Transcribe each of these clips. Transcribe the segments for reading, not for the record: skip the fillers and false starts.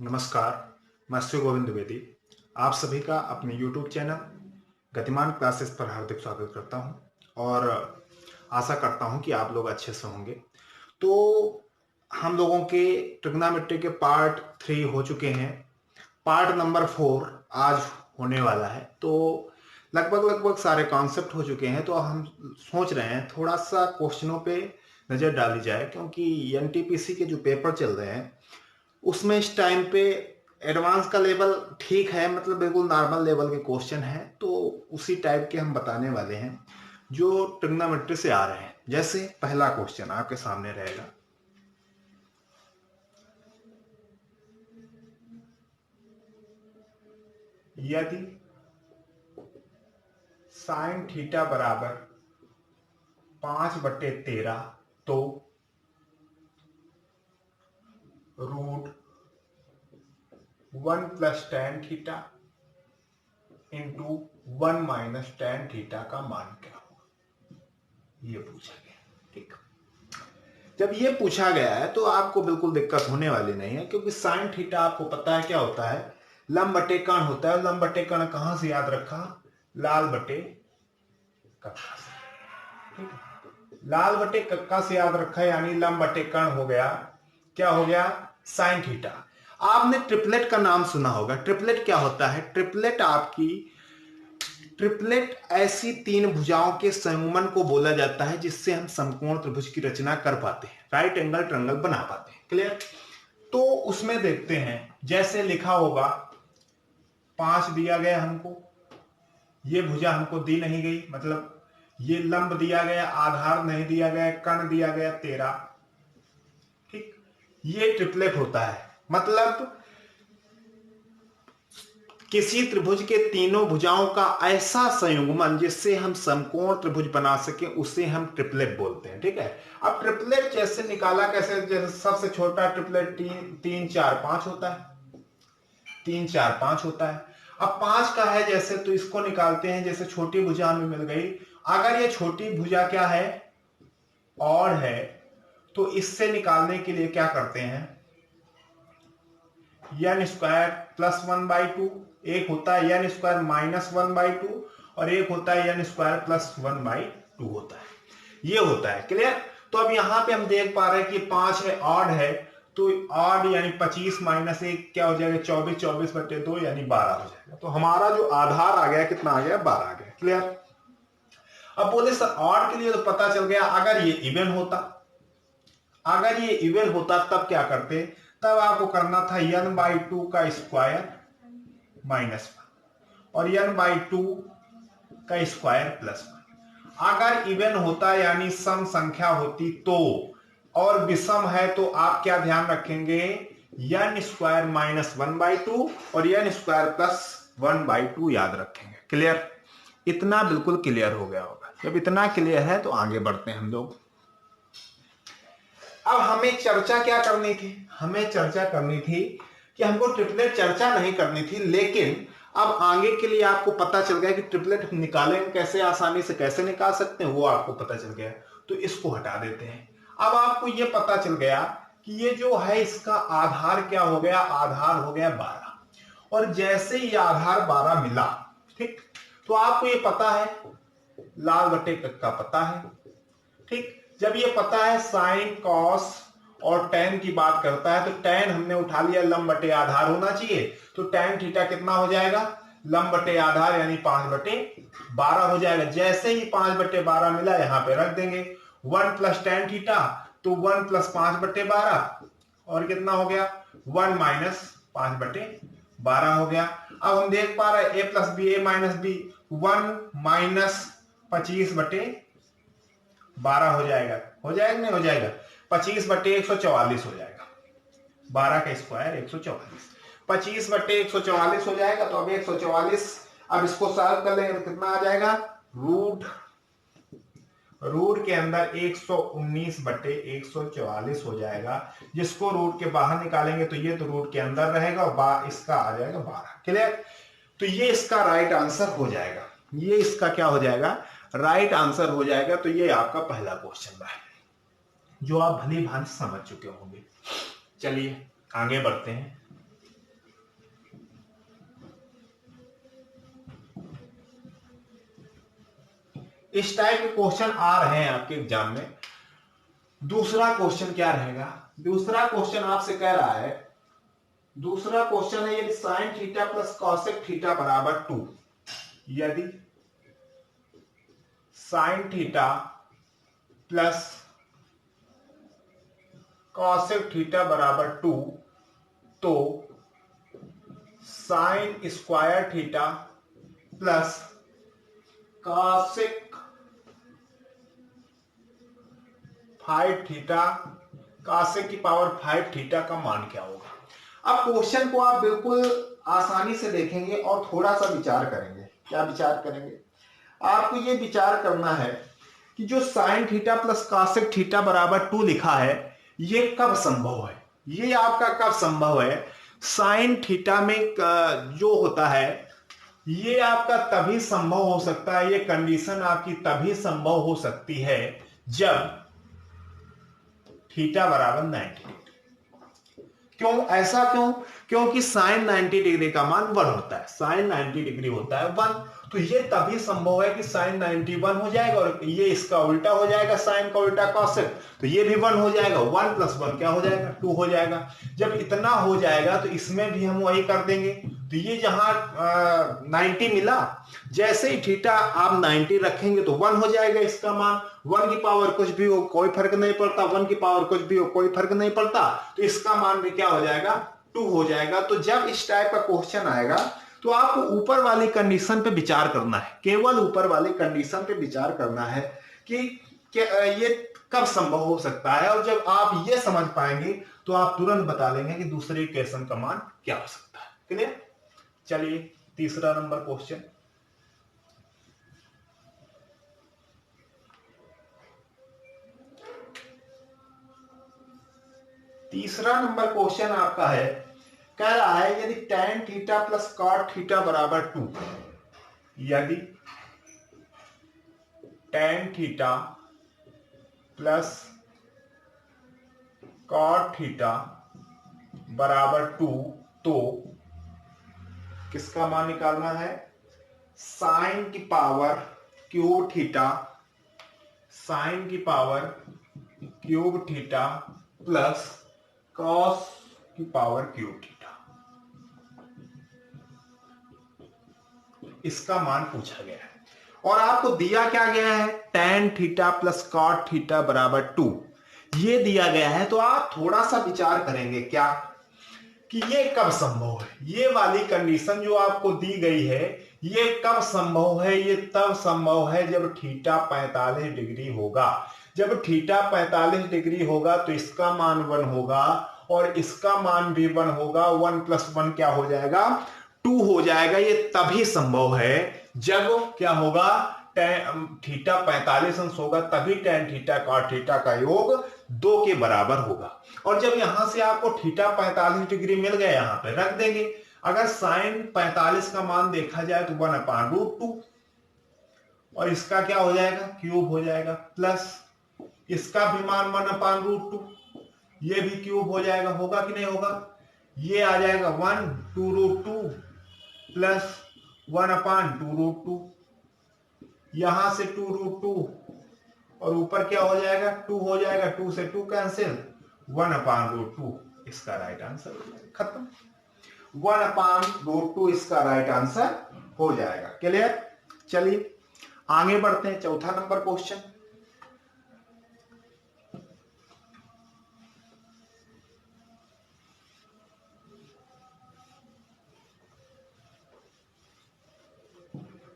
नमस्कार, मैं श्री गोविंद द्विवेदी आप सभी का अपने YouTube चैनल गतिमान क्लासेस पर हार्दिक स्वागत करता हूं और आशा करता हूं कि आप लोग अच्छे से होंगे। तो हम लोगों के ट्रिग्नोमेट्री के पार्ट 3 हो चुके हैं। पार्ट नंबर 4 आज होने वाला है। तो लगभग सारे कॉन्सेप्ट हो चुके हैं। तो हम सोच रहे हैं थोड़ा सा क्वेश्चनों पे नज़र डाली जाए, क्योंकि एनटीपीसी के जो पेपर चल रहे हैं उसमें इस टाइम पे एडवांस का लेवल ठीक है, मतलब बिल्कुल नॉर्मल लेवल के क्वेश्चन है। तो उसी टाइप के हम बताने वाले हैं जो ट्रिग्नोमेट्री से आ रहे हैं। जैसे पहला क्वेश्चन आपके सामने रहेगा, यदि साइन थीटा बराबर 5/13 तो root 1 + tan theta into 1 - tan theta का मान क्या होगा, ये पूछा गया। ठीक, जब ये पूछा गया है तो आपको बिल्कुल दिक्कत होने वाली नहीं है, क्योंकि साइन थीटा आपको पता है क्या होता है, लंब बटे कर्ण होता है। लंब बटे कर्ण कहां से याद रखा, लाल बटे कक्का से। ठीक है, लाल बटे कक्का से याद रखा, यानी लंब बटे कर्ण हो गया, क्या हो गया, साइन थीटा। आपने ट्रिपलेट का नाम सुना होगा। ट्रिपलेट क्या होता है, ट्रिपलेट ऐसी तीन भुजाओं के संयुग्मन को बोला जाता है जिससे हम समकोण त्रिभुज की रचना कर पाते हैं, राइट एंगल ट्रायंगल बना पाते हैं। क्लियर। तो उसमें देखते हैं, जैसे लिखा होगा 5 दिया गया हमको, ये भुजा हमको दी नहीं गई, मतलब ये लंब दिया गया, आधार नहीं दिया गया, कर्ण दिया गया 13। ठीक, ये ट्रिपलेट होता है। मतलब किसी त्रिभुज के तीनों भुजाओं का ऐसा संयुग्मन जिससे हम समकोण त्रिभुज बना सके, उसे हम ट्रिपलेट बोलते हैं। ठीक है, अब ट्रिपलेट जैसे निकाला कैसे, जैसे सबसे छोटा ट्रिपलेट 3 4 5 होता है, 3 4 5 होता है। अब 5 का है जैसे, तो इसको निकालते हैं, जैसे छोटी भुजा हमें मिल गई। अगर ये छोटी भुजा क्या है, और है, तो इससे निकालने के लिए क्या करते हैं, n² + 1/2, एक होता है n² - 1/2 और एक होता है n² + 1/2 होता है, ये होता है। क्लियर। तो अब यहां पे हम देख पा रहे हैं कि 5 है, ऑड है, तो ऑड यानी 25 - 1 क्या हो जाएगा, 24, 24/2 यानी 12 हो जाएगा। तो हमारा जो आधार आ गया कितना आ गया, 12 आ गया। क्लियर। अब बोले सर ऑड के लिए तो पता चल गया, अगर ये इवन होता तब क्या करते, तब आपको करना था n/2 का स्क्वायर -1 और n/2 का स्क्वायर +1। अगर इवन होता यानी सम संख्या होती तो, और विषम है तो आप क्या ध्यान रखेंगे, n² - 1/2 और n² + 1/2 याद रखेंगे। क्लियर। इतना बिल्कुल क्लियर हो गया होगा। जब इतना क्लियर है तो आगे बढ़ते हैं हम लोग। अब हमें चर्चा क्या करनी थी, हमें चर्चा करनी थी कि हमको ट्रिपलेट चर्चा नहीं करनी थी, लेकिन अब आगे के लिए आपको पता चल गया कि ट्रिपलेट निकालेंगे कैसे, आसानी से कैसे निकाल सकते हैं वो आपको पता चल गया। तो इसको हटा देते हैं। अब आपको ये पता चल गया कि ये जो है इसका आधार क्या हो गया, आधार हो गया 12। और जैसे ही आधार 12 मिला, ठीक, तो आपको ये पता है लाल बटे कक्का पता है। ठीक, जब ये पता है साइन कॉस और tan की बात करता है, तो tan हमने उठा लिया, लंब बटे आधार होना चाहिए, तो tan थीटा कितना हो जाएगा, लंब बटे आधार यानी 5/12 हो जाएगा। जैसे ही 5/12 मिला यहां पे रख देंगे, 1 + tan थीटा, तो 1 + 5/12 और कितना हो गया, 1 - 5/12 हो गया। अब हम देख पा रहे हैं a + b, a - b, 1 - 25/12 हो जाएगा, नहीं हो जाएगा, 25/144 हो जाएगा, 12 का स्क्वायर 144, 25/144 हो जाएगा। तो अब 144, अब इसको सॉल्व कर लेंगे तो कितना आ जाएगा, रूट के अंदर 119/144 हो जाएगा, जिसको रूट के बाहर निकालेंगे तो ये तो रूट के अंदर रहेगा और इसका आ जाएगा 12। क्लियर। तो ये इसका राइट आंसर हो जाएगा, ये इसका क्या हो जाएगा, राइट आंसर हो जाएगा। तो ये आपका पहला क्वेश्चन रहा है जो आप भली भांति समझ चुके होंगे। चलिए आगे बढ़ते हैं। इस टाइप के क्वेश्चन आ रहे हैं आपके एग्जाम में। दूसरा क्वेश्चन क्या रहेगा? दूसरा क्वेश्चन आपसे कह रहा है, दूसरा क्वेश्चन है यदि sine theta plus cosec theta बराबर 2, यदि sine theta plus cosec theta बराबर 2, तो sine square theta plus cosec 5 theta, cosec की पावर 5 थीटा का मान क्या होगा? अब क्वेश्चन को आप बिल्कुल आसानी से देखेंगे और थोड़ा सा विचार करेंगे। क्या विचार करेंगे? आपको ये विचार करना है कि जो sine theta plus cosec theta बराबर 2 लिखा है, ये कब संभव है? ये आपका कब संभव है? साइन थीटा में जो होता है ये आपका तभी संभव हो सकता है, ये कंडीशन आपकी तभी संभव हो सकती है जब थीटा बराबर 90 डिग्री। क्यों? ऐसा क्यों? क्योंकि साइन 90 डिग्री का मान 1 होता है, साइन 90 डिग्री होता है 1, तो ये तभी संभव है कि साइन 91 हो जाएगा और ये इसका उल्टा हो जाएगा, साइन का उल्टा कॉसेक, तो ये भी 1 हो जाएगा। 1 प्लस 1 क्या हो जाएगा? 2 हो जाएगा। जब इतना हो जाएगा तो इसमें भी हम वही कर देंगे। तो ये जहां 90 मिला, जैसे ही थीटा आप 90 रखेंगे तो 1 हो जाएगा इसका मान। 1 की पावर कुछ भी हो कोई फर्क नहीं पड़ता, 1 की पावर कुछ भी हो कोई फर्क नहीं पड़ता, तो इसका मान भी क्या हो जाएगा? 2 हो जाएगा। तो जब इस टाइप का क्वेश्चन आएगा तो आपको ऊपर वाली कंडीशन पे विचार करना है, केवल ऊपर वाली कंडीशन पे विचार करना है कि ये कब संभव हो सकता है। और जब आप ये समझ पाएंगे तो आप तुरंत बता लेंगे कि दूसरे इक्वेशन का मान क्या हो सकता है। क्लियर? चलिए तीसरा नंबर क्वेश्चन। तीसरा नंबर क्वेश्चन आपका है, कह रहा है यदि tan theta plus cot theta बराबर 2, यदि tan theta plus cot theta बराबर 2, तो किसका मान निकालना है? साइन की पावर क्यूब थीटा, साइन की power cube theta plus cos की पावर क्यूब थीटा, इसका मान पूछा गया है। और आपको दिया क्या गया है? tan theta plus cot theta बराबर 2, ये दिया गया है। तो आप थोड़ा सा विचार करेंगे क्या कि ये कब संभव है? ये वाली कंडीशन जो आपको दी गई है ये कब संभव है? ये तब संभव है जब थीटा 45 डिग्री होगा। जब थीटा 45 डिग्री होगा तो इसका मान 1 होगा और इसका मान भी 1 होगा। 1 प्लस 1 क्या हो जाएगा? 2 हो जाएगा। ये तभी संभव है जब क्या होगा? थीटा 45 अंश होगा, तभी tan थीटा cot थीटा का योग 2 के बराबर होगा। और जब यहां से आपको थीटा 45 डिग्री मिल गया, यहां पे रख देंगे। अगर साइन 45 का मान देखा जाए तो 1/√2, और इसका क्या हो जाएगा? क्यूब हो जाएगा, प्लस इसका भी मान 1/√2, ये भी क्यूब हो जाएगा। होगा कि नहीं होगा? ये आ जाएगा 1/2√2 प्लस 1/2√2, यहां से 2√2 और ऊपर क्या हो जाएगा? 2 हो जाएगा। 2 से 2 कैंसिल, 1/√2 इसका राइट आंसर हो जाएगा। खत्म। 1/√2 इसका राइट आंसर हो जाएगा। क्लियर? चलिए आगे बढ़ते हैं। चौथा नंबर क्वेश्चन।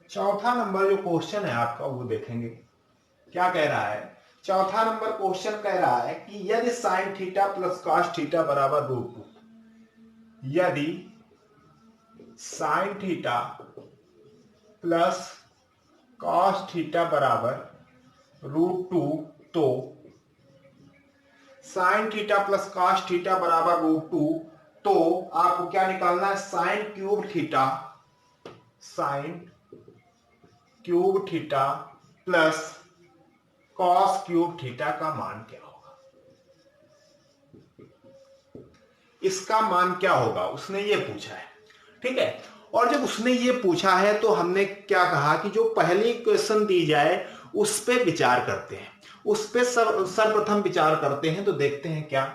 चौथा नंबर जो क्वेश्चन है आपका वो देखेंगे क्या कह रहा है। चौथा नंबर क्वेश्चन कह रहा है कि यदि sine theta plus cos theta बराबर √2, यदि sine theta plus cos theta बराबर √2, तो sine theta plus cos theta बराबर √2, तो आपको क्या निकालना है? Sine cube theta, sine cube theta plus cos cube theta का मान क्या होगा? इसका मान क्या होगा? उसने ये पूछा है। ठीक है। और जब उसने ये पूछा है तो हमने क्या कहा कि जो पहली क्वेश्चन दी जाए उस पे विचार करते हैं, उस पे सर्वप्रथम विचार करते हैं। तो देखते हैं क्या,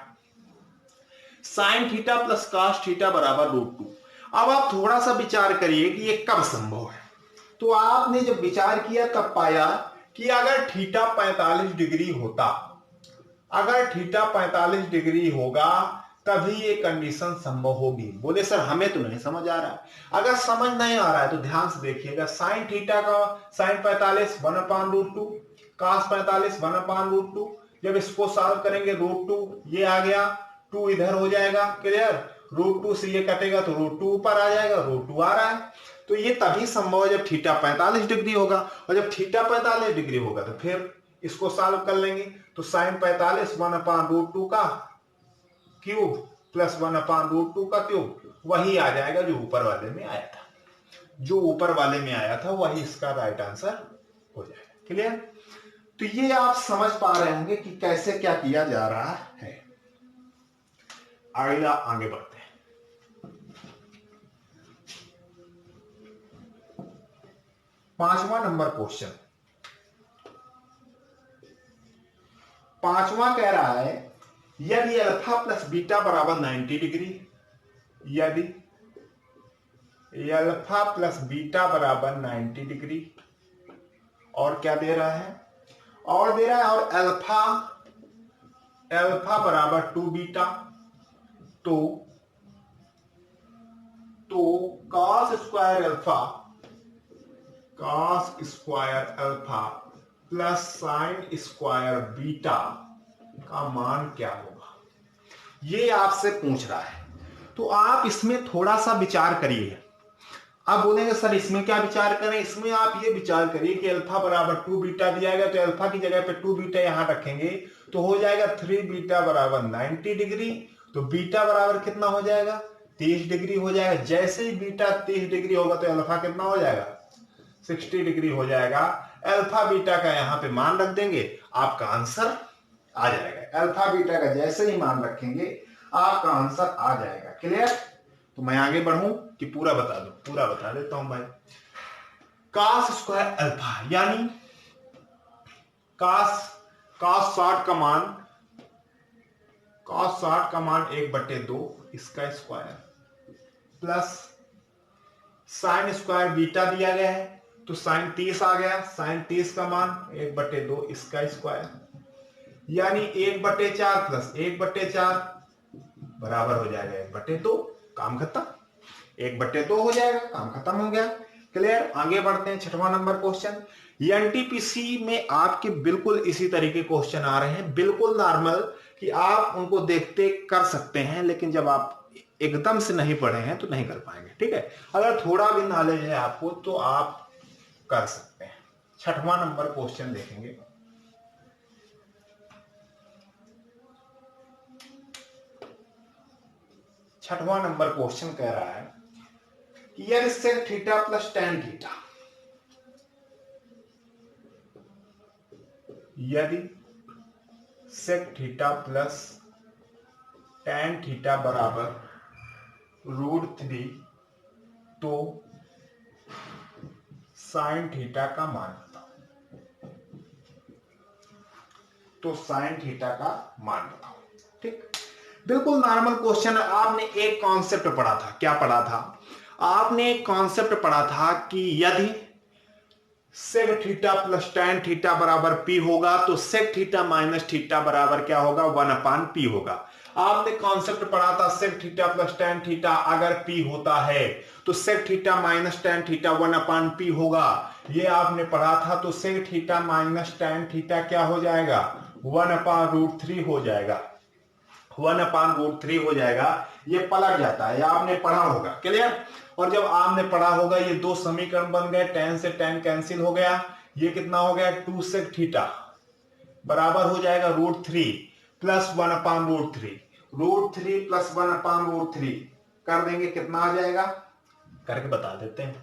sine theta plus cos theta बराबर √2। अब आप थोड़ा सा विचार करिए कि ये कब संभव है। तो आपने जब विचार किया तब पाया कि अगर थीटा 45 डिग्री होता, अगर थीटा 45 डिग्री होगा तभी ये कंडीशन संभव होगी। बोले सर हमें तो नहीं समझ आ रहा है। अगर समझ नहीं आ रहा है तो ध्यान से देखिएगा, साइन थीटा का साइन 45 1/√2, कॉस 45 1/√2। जब इसको सॉल्व करेंगे √2 ये आ गया, 2 इधर हो जाएगा, क्लियर। √2 से ये कटेगा तो √2 ऊपर आ जाएगा, √2 आ रहा है। तो ये तभी संभव है जब थीटा 45 डिग्री होगा, और जब थीटा 45 डिग्री होगा तो फिर इसको सॉल्व कर लेंगे। तो साइन 45 1/√2 का क्यूब प्लस 1/√2 का क्यूब वही आ जाएगा जो ऊपर वाले में आया था, जो ऊपर वाले में आया था वही इसका राइट आंसर हो जाएगा। क्लियर। तो ये आप समझ पा रहे होंगे कि कैसे क्या किया जा रहा है। आगे बढ़ते हैं। पांचवा नंबर क्वेश्चन, पांचवा कह रहा है यदि अल्फा प्लस बीटा बराबर 90 डिग्री, यदि अल्फा प्लस बीटा बराबर 90 डिग्री, और क्या दे रहा है, और दे रहा है और अल्फा बराबर 2 बीटा, तो cos square alpha plus sine square beta का मान क्या होगा, ये आपसे पूछ रहा है। तो आप इसमें थोड़ा सा विचार करिए। आप बोलेंगे सर इसमें क्या विचार करें, इसमें आप ये विचार करिए कि अल्फा बराबर 2 बीटा दिया गया, तो अल्फा की जगह पे 2 बीटा यहां रखेंगे तो हो जाएगा 3 बीटा बराबर 90 डिग्री। तो बीटा बराबर कितना हो जाएगा, 30 डिग्री हो जाएगा। जैसे ही बीटा 30 डिग्री होगा तो अल्फा कितना हो जाएगा, 60 डिग्री हो जाएगा। अल्फा बीटा का यहां पे मान रख देंगे, आपका आंसर आ जाएगा। अल्फा बीटा का जैसे ही मान रखेंगे आपका आंसर आ जाएगा। क्लियर। तो मैं आगे बढ़ूं कि पूरा बता दूं, पूरा बता देता हूं भाई। cos स्क्वायर अल्फा यानी cos 60 का मान, cos 60 का मान 1/2 इसका square plus sine square beta दिया गया है तो साइन 30 आ गया, साइन 30 का मान 1/2 इसका स्क्वायर, यानी 1/4 प्लस 1/4 बराबर हो जाएगा 1/2। काम खत्म, 1/2 हो जाएगा, काम खत्म हो गया। क्लियर। आगे बढ़ते हैं। छठवां नंबर क्वेश्चन, एनटीपीसी में आपके बिल्कुल इसी तरीके क्वेश्चन आ रहे हैं, बिल्कुल नॉर्मल, कि आप उनको देखते कर सकते हैं, लेकिन जब आप एकदम से नहीं पढ़े हैं तो नहीं कर पाएंगे। ठीक है, अगर थोड़ा भी नॉलेज है आपको तो आप कर सकते हैं। छठवां नंबर क्वेश्चन देखेंगे। छठवां नंबर क्वेश्चन कह रहा है कि यदि sec theta plus tan theta, यदि sec theta plus tan theta बराबर √3, तो साइन थीटा का मान बताओ, तो साइन थीटा का मान बताओ। ठीक, बिल्कुल नॉर्मल क्वेश्चन। आपने एक कॉन्सेप्ट पढ़ा था, क्या पढ़ा था, आपने एक कॉन्सेप्ट पढ़ा था कि यदि sec theta plus tan theta बराबर पी होगा तो सेक थीटा माइनस थीटा बराबर क्या होगा, 1/p होगा। आपने कॉन्सेप्ट पढ़ा था sec theta plus tan theta अगर p होता है तो sec theta minus tan theta 1/p होगा, ये आपने पढ़ा था। तो sec theta minus tan theta क्या हो जाएगा, 1/√3 हो जाएगा, 1/√3 हो जाएगा। ये पलट जाता है, आपने पढ़ा होगा। क्लियर। और जब आपने पढ़ा होगा ये दो समीकरण बन गए, tan से tan कैंसिल हो गया, ये कितना हो गया, 2 सेक थीटा बराबर हो जाएगा √3 प्लस 1/√3, √3 प्लस 1/√3 कर देंगे, कितना आ जाएगा, करके बता देते हैं।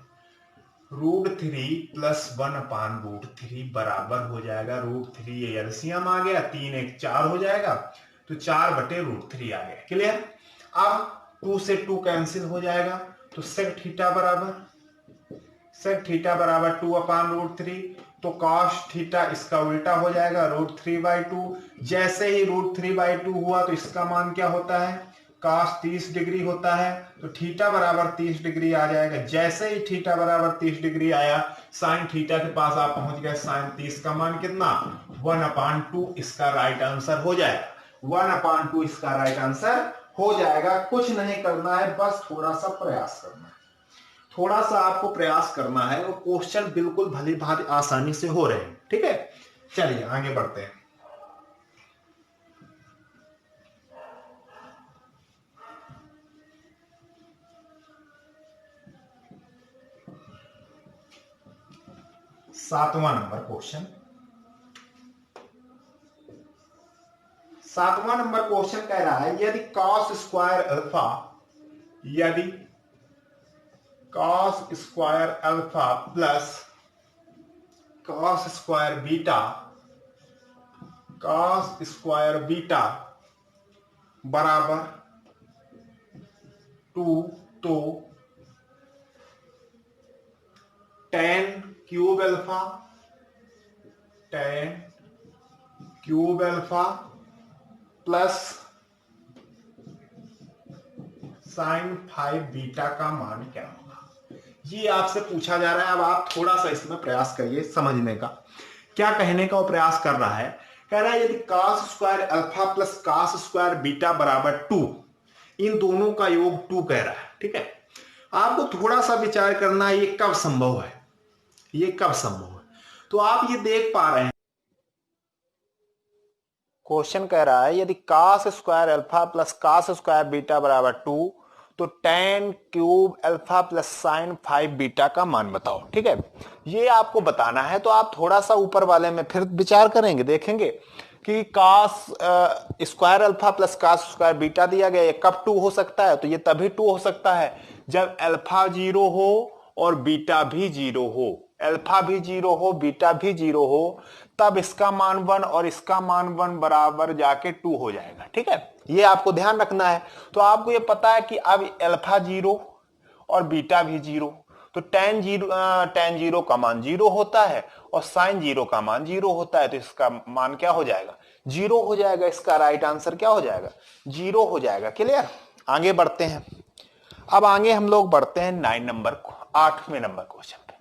√3 प्लस 1/√3 बराबर हो जाएगा √3, ये एलसीएम आ गया, 3 1 4 हो जाएगा, तो 4/√3 आ गया। क्लियर। अब 2 से 2 कैंसिल हो जाएगा, तो सेक थीटा बराबर 2/√3 तो cos थीटा इसका उल्टा हो जाएगा √3/2। जैसे ही √3/2 हुआ तो इसका मान क्या होता है, cos 30 डिग्री होता है, तो थीटा बराबर 30 डिग्री आ जाएगा। जैसे ही थीटा बराबर 30 डिग्री आया, sin थीटा के पास आप पहुंच गए, sin 30 का मान कितना, 1/2 इसका राइट आंसर हो जाएगा। 1/2 इसका राइट आंसर हो जाएगा। कुछ नहीं करना है, बस थोड़ा सा प्रयास करना है, थोड़ा सा आपको प्रयास करना है, और क्वेश्चन बिल्कुल भली भांति आसानी से हो रहे हैं। ठीक है, चलिए आगे बढ़ते हैं। सातवां नंबर क्वेश्चन, सातवां नंबर क्वेश्चन कह रहा है यदि cos स्क्वायर अल्फा, यदि cos square alpha plus cos square beta, cos square beta बराबर 2, तो tan cube alpha, tan cube alpha plus sin 5 beta का मान क्या होगा, ये आपसे पूछा जा रहा है। अब आप थोड़ा सा इसमें प्रयास करिए समझने का। क्या कहने का वो प्रयास कर रहा है, कह रहा है यदि cos square alpha plus cos square beta बराबर 2, इन दोनों का योग 2 कह रहा है। ठीक है, आपको थोड़ा सा विचार करना है, ये कब संभव है, ये कब संभव है। तो आप ये देख पा रहे हैं, क्वेश्चन कह रहा है यदि cos square alpha plus cos square beta बराबर 2, तो tan cube alpha plus sin 5 beta का मान बताओ। ठीक है, ये आपको बताना है। तो आप थोड़ा सा ऊपर वाले में फिर विचार करेंगे, देखेंगे कि cos square alpha plus cos square beta दिया गया, ये कब 2 हो सकता है, तो ये तभी 2 हो सकता है जब अल्फा 0 हो और बीटा भी 0 हो। अल्फा भी 0 हो, बीटा भी 0 हो, तब इसका मान 1 और इसका मान 1 बराबर जाके 2 हो जाएगा। ठीक है, ये आपको ध्यान रखना है। तो आपको ये पता है कि अब अल्फा 0 और बीटा भी 0, तो tan 0 का मान 0 होता है और sin 0 का मान 0 होता है, तो इसका मान क्या हो जाएगा, 0 हो जाएगा। इसका राइट आंसर क्या हो जाएगा, 0 हो जाएगा। क्लियर, आगे बढ़ते हैं। अब आगे हम लोग बढ़ते हैं 8वें नंबर क्वेश्चन पे।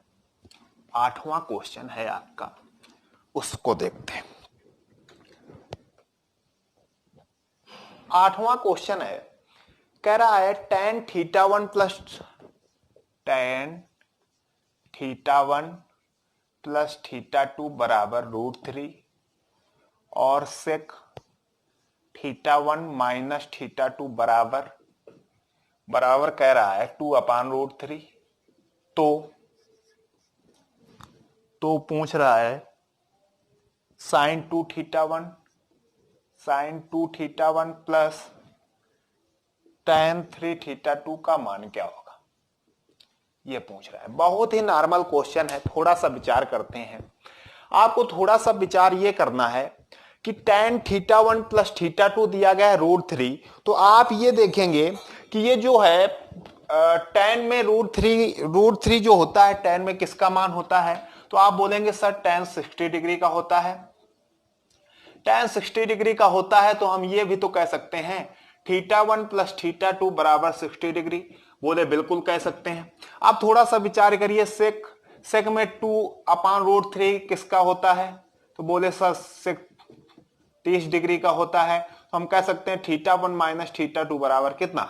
8वां क्वेश्चन है आपका, उसको देखते हैं। 8वां क्वेश्चन है, कह रहा है tan θ1 प्लस tan θ1 प्लस θ2 बराबर √3 और sec θ1 माइनस θ2 बराबर कह रहा है 2/√3। तो पूछ रहा है sin 2θ1 प्लस tan 3θ2 का मान क्या होगा, ये पूछ रहा है। बहुत ही नॉर्मल क्वेश्चन है, थोड़ा सा विचार करते हैं। आपको थोड़ा सा विचार ये करना है कि tan θ1 प्लस θ2 दिया गया है √3, तो आप ये देखेंगे कि ये जो है tan में √3 जो होता है, tan में किसका मान होता है, तो आप बोलेंगे सर tan 60 डिग्री का होता है। tan 60 डिग्री का होता है तो हम ये भी तो कह सकते हैं θ1 प्लस θ2 बराबर 60 डिग्री, बोले बिल्कुल कह सकते हैं। आप थोड़ा सा विचार करिए, सेक में 2/√3 किसका होता है, तो बोले सर सेक 30 डिग्री का होता है, तो हम कह सकते हैं θ1 माइनस θ2 बराबर कितना,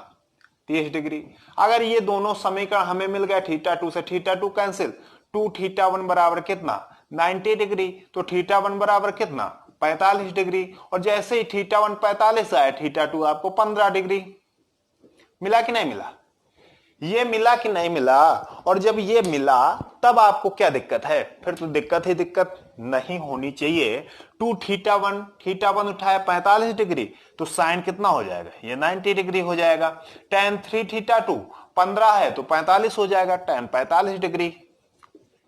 30 डिग्री। अगर ये दोनों समीकरण हमें मिल गया, θ2 से θ2 कैंसिल, 2θ1 बराबर कितना, 90 डिग्री, तो θ1 बराबर कितना, 45 डिग्री। और जैसे ही θ1 45 आया, θ2 आपको 15 डिग्री। मिला कि नहीं मिला, ये मिला कि नहीं मिला। और जब ये मिला तब आपको क्या दिक्कत है, फिर तो दिक्कत ही दिक्कत नहीं होनी चाहिए। 2θ1 उठाया 45 डिग्री, तो साइन कितना हो जाएगा, ये 90 डिग्री हो जाएगा। tan 3θ2 15 है तो 45 हो जाएगा, tan 45 डिग्री।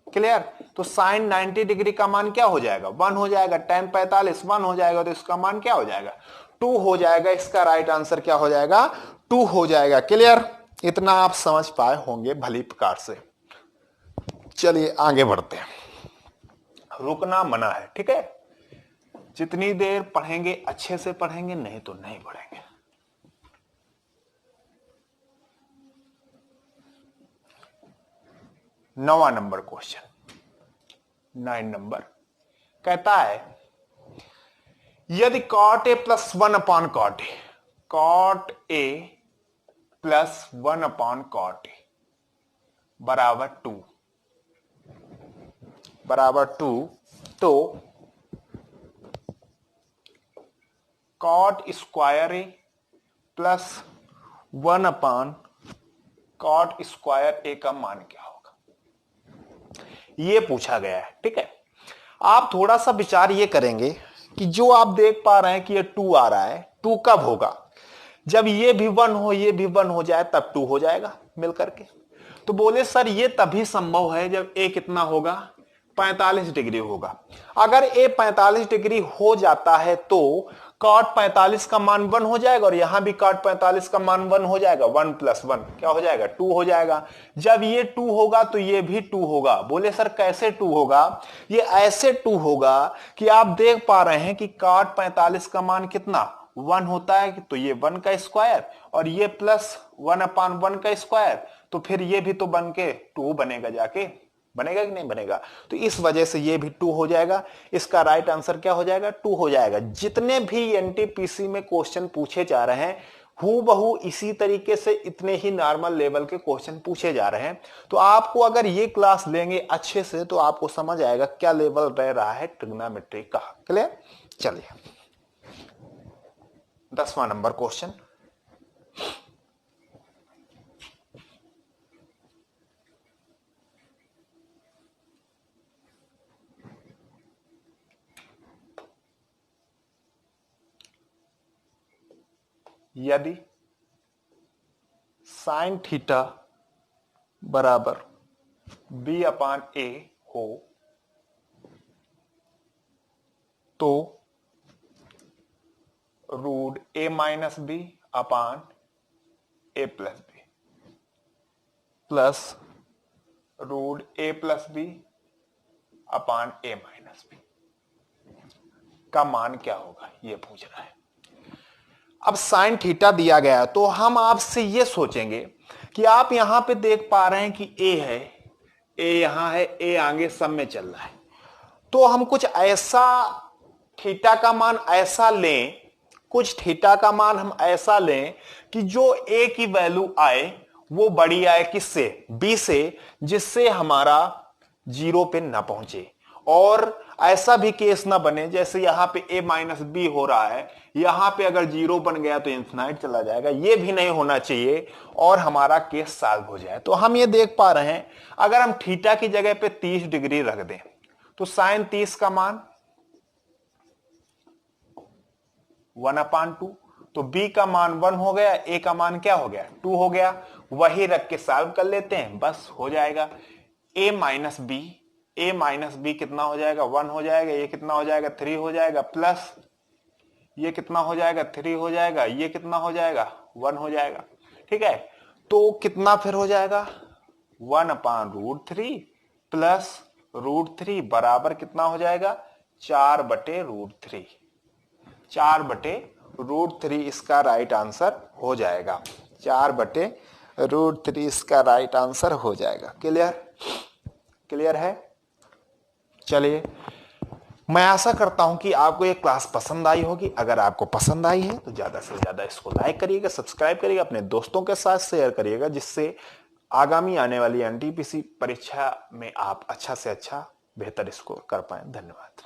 क्लियर, तो साइन 90 डिग्री का मान क्या हो जाएगा, 1 हो जाएगा। tan 45 1 हो जाएगा, तो इसका मान क्या हो जाएगा, 2 हो जाएगा। इसका राइट आंसर क्या हो जाएगा, 2 हो जाएगा। क्लियर, इतना आप समझ पाए होंगे भली प्रकार से। चलिए आगे बढ़ते हैं। रुकना मना है, ठीक है। जितनी देर पढ़ेंगे अच्छे से पढ़ेंगे, नहीं तो नहीं पढ़ेंगे। नौवां नंबर क्वेश्चन, 9 नंबर कहता है यदि cot a plus 1 upon cot a, cot a plus 1 upon cot a बराबर 2, तो cot square a plus 1 upon cot square a का मान क्या होगा, ये पूछा गया है, ठीक है। आप थोड़ा सा विचार ये करेंगे कि जो आप देख पा रहे हैं कि ये 2 आ रहा है, 2 कब होगा, जब ये भी 1 हो ये भी 1 हो जाए तब 2 हो जाएगा मिलकर के। तो बोले सर ये तभी संभव है जब a कितना होगा, 45 डिग्री होगा। अगर a 45 डिग्री हो जाता है तो cot 45 का मान 1 हो जाएगा और यहां भी cot 45 का मान 1 हो जाएगा। 1 प्लस 1 क्या हो जाएगा, 2 हो जाएगा। जब ये 2 होगा तो ये भी 2 होगा। बोले सर कैसे 2 होगा, ये ऐसे 2 होगा कि आप देख पा रहे हैं कि cot 45 का मान कितना 1 होता है, तो ये 1 का स्क्वायर और ये प्लस 1 अपान 1 का स्क्वायर, तो फिर ये भी तो बन के 2 बनेगा, जाके बनेगा कि नहीं बनेगा। तो इस वजह से ये भी 2 हो जाएगा। इसका राइट आंसर क्या हो जाएगा, 2 हो जाएगा। जितने भी एनटीपीसी में क्वेश्चन पूछे जा रहे हैं हूबहू इसी तरीके से इतने ही नॉर्मल लेवल के क्वेश्चन पूछे जा रहे हैं। तो आपको अगर ये क्लास लेंगे अच्छे से तो आपको समझ आएगा क्या लेवल रह रहा है ट्रिग्नोमेट्री का। क्लियर, चलिए 10वां नंबर क्वेश्चन, यदि साइन थीटा बराबर b अपान a हो तो root a minus B upon a plus B plus root a plus B upon a minus B का मान क्या होगा, ये पूछ रहा है। अब साइन थीटा दिया गया तो हम आपसे ये सोचेंगे कि आप यहां पे देख पा रहे हैं कि a है, a यहां है, a आगे सब में चल रहा है, तो हम कुछ ऐसा थीटा का मान ऐसा लें, कुछ थीटा का मान हम ऐसा लें कि जो a की वैल्यू आए वो बड़ी आए किससे, b से, जिससे हमारा 0 पे ना पहुंचे। और ऐसा भी केस ना बने जैसे यहां पे a माइनस बी हो रहा है, यहां पे अगर 0 बन गया तो इन्फिनाइट चला जाएगा, ये भी नहीं होना चाहिए और हमारा केस सॉल्व हो जाए। तो हम ये देख पा रहे हैं अगर हम थीटा की जगह पे 30 डिग्री रख दें तो साइन 30 का मान 1/2, तो b का मान 1 हो गया, a का मान क्या हो गया 2 हो गया। वही रख के सॉल्व कर लेते हैं, बस हो जाएगा। a माइनस बी कितना हो जाएगा 1 हो जाएगा, ये कितना हो जाएगा 3 हो जाएगा, प्लस ये कितना हो जाएगा 3 हो जाएगा, ये कितना हो जाएगा 1 हो जाएगा। ठीक है, तो कितना फिर हो जाएगा 1/√3 प्लस √3 बराबर कितना हो जाएगा 4/√3, 4/√3 इसका राइट आंसर हो जाएगा, 4/√3 इसका राइट आंसर हो जाएगा। क्लियर है। चलिए, मैं आशा करता हूं कि आपको ये क्लास पसंद आई होगी। अगर आपको पसंद आई है तो ज्यादा से ज्यादा इसको लाइक करिएगा, सब्सक्राइब करिएगा, अपने दोस्तों के साथ शेयर करिएगा, जिससे आगामी आने वाली एनटीपीसी परीक्षा में आप अच्छा से अच्छा बेहतर स्कोर कर पाए। धन्यवाद।